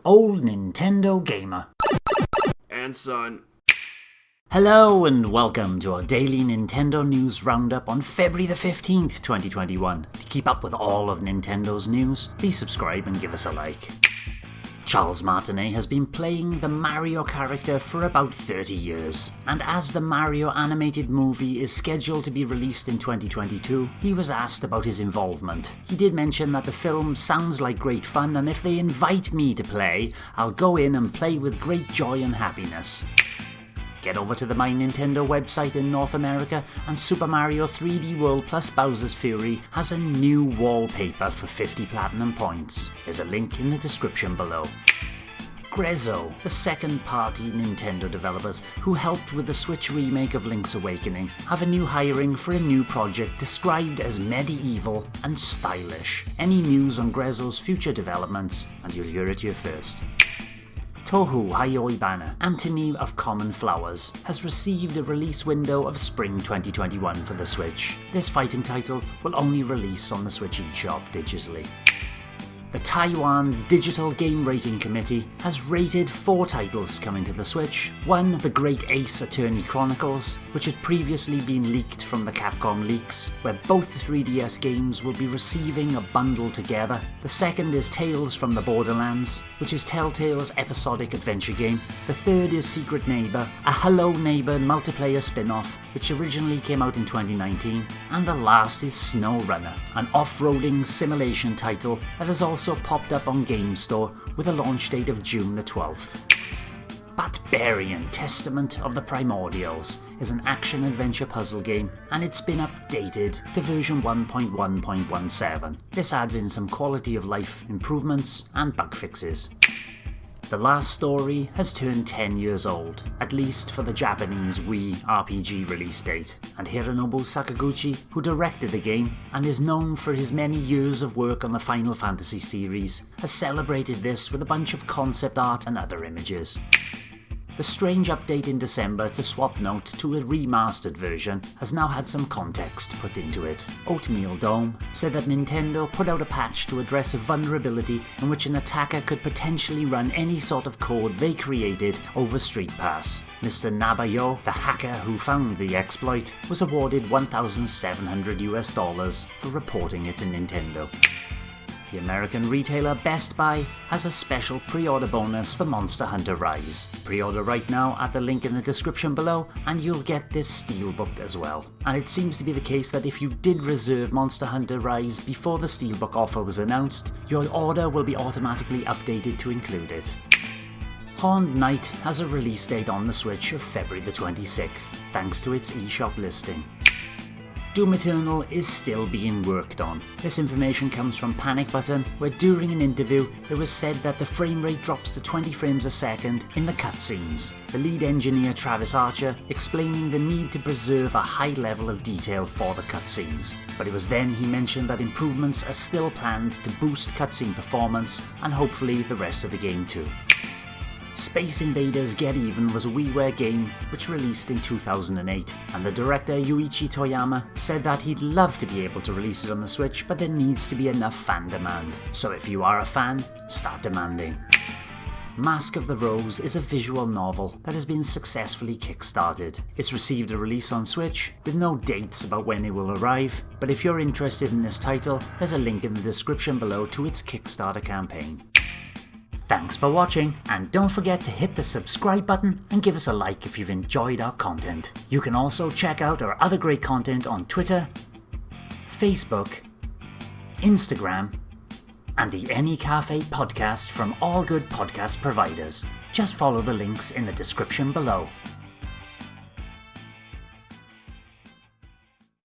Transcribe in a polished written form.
old Nintendo gamer. And son. Hello and welcome to our daily Nintendo news roundup on February the 15th, 2021. To keep up with all of Nintendo's news, please subscribe and give us a like. Charles Martinet has been playing the Mario character for about 30 years, and as the Mario animated movie is scheduled to be released in 2022, he was asked about his involvement. He did mention that the film sounds like great fun, and if they invite me to play, I'll go in and play with great joy and happiness. Get over to the My Nintendo website in North America, and Super Mario 3D World plus Bowser's Fury has a new wallpaper for 50 platinum points. There's a link in the description below. Grezzo, the second-party Nintendo developers who helped with the Switch remake of Link's Awakening, have a new hiring for a new project described as medieval and stylish. Any news on Grezzo's future developments, and you'll hear it here first. Touhou Hyoibana, Antinomy of Common Flowers, has received a release window of spring 2021 for the Switch. This fighting title will only release on the Switch eShop digitally. The Taiwan Digital Game Rating Committee has rated 4 titles coming to the Switch. One, The Great Ace Attorney Chronicles, which had previously been leaked from the Capcom leaks, where both the 3DS games will be receiving a bundle together. The second is Tales from the Borderlands, which is Telltale's episodic adventure game. The third is Secret Neighbor, a Hello Neighbor multiplayer spin-off, which originally came out in 2019. And the last is SnowRunner, an off-roading simulation title that has also popped up on Game Store with a launch date of June the 12th. Batbarian, Testament of the Primordials, is an action-adventure puzzle game, and it's been updated to version 1.1.17. This adds in some quality of life improvements and bug fixes. The Last Story has turned 10 years old, at least for the Japanese Wii RPG release date, and Hironobu Sakaguchi, who directed the game and is known for his many years of work on the Final Fantasy series, has celebrated this with a bunch of concept art and other images. The strange update in December to Swapnote to a remastered version has now had some context put into it. Oatmeal Dome said that Nintendo put out a patch to address a vulnerability in which an attacker could potentially run any sort of code they created over Street Pass. Mr. Nabayo, the hacker who found the exploit, was awarded $1,700 for reporting it to Nintendo. The American retailer Best Buy has a special pre-order bonus for Monster Hunter Rise. Pre-order right now at the link in the description below and you'll get this steelbook as well. And it seems to be the case that if you did reserve Monster Hunter Rise before the steelbook offer was announced, your order will be automatically updated to include it. Horned Knight has a release date on the Switch of February the 26th, thanks to its eShop listing. Doom Eternal is still being worked on. This information comes from Panic Button, where during an interview it was said that the frame rate drops to 20 frames a second in the cutscenes. The lead engineer Travis Archer explaining the need to preserve a high level of detail for the cutscenes. But it was then he mentioned that improvements are still planned to boost cutscene performance and hopefully the rest of the game too. Space Invaders Get Even was a WiiWare game which released in 2008, and the director Yuichi Toyama said that he'd love to be able to release it on the Switch, but there needs to be enough fan demand. So if you are a fan, start demanding. Mask of the Rose is a visual novel that has been successfully kickstarted. It's received a release on Switch, with no dates about when it will arrive, but if you're interested in this title, there's a link in the description below to its Kickstarter campaign. Thanks for watching, and don't forget to hit the subscribe button and give us a like if you've enjoyed our content. You can also check out our other great content on Twitter, Facebook, Instagram, and the Any Café podcast from all good podcast providers. Just follow the links in the description below.